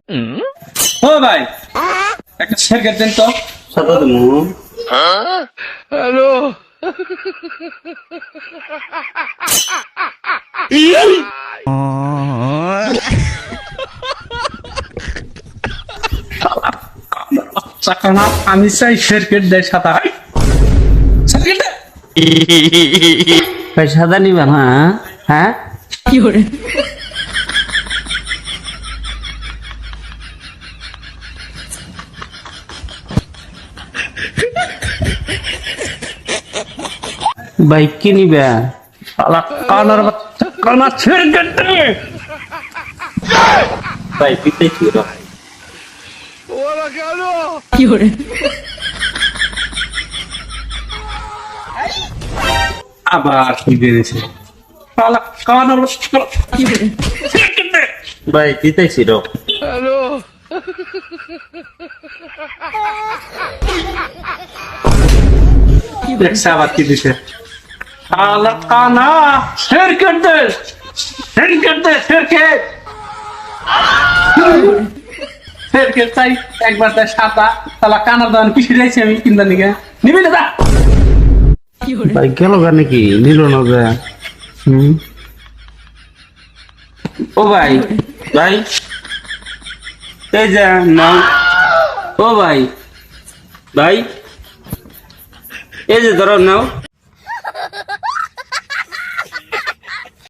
ও ভাই একটা শেরকেট দেন তো। সাদা দেবো। হ্যালো চাকানা আমি চাই শেরকেট দেয় সাদা। শেরকেট দে। ভাই সাদা নিবেন? হ্যাঁ হ্যাঁ, কি করে ভাই কি নিবেন? শালা কানার বাচ্চা কানা শেরকেট দে। ভাই পিতে ছিল। ওরা কেন কি করে আবার কি বেড়েছে শালা কানার বাচ্চা কি করে শেরকেট দে। ভাই পিতে ছিল। হ্যালো দেখছে আবার কি দিছে শালা কানা শেরকেট দে। শেরকেট দে শেরকেট। শেরকেট চাই একবার দেয় সাদা। শালা কানার দান পিছিয়ে যাইছি আমি কিনতে নিকে নিবি না দা। কি করে ভাই গেল গা নাকি? নিল না যে। ও ভাই ভাই এই যে নাও। ও ভাই ভাই এই যে ধরো নাও।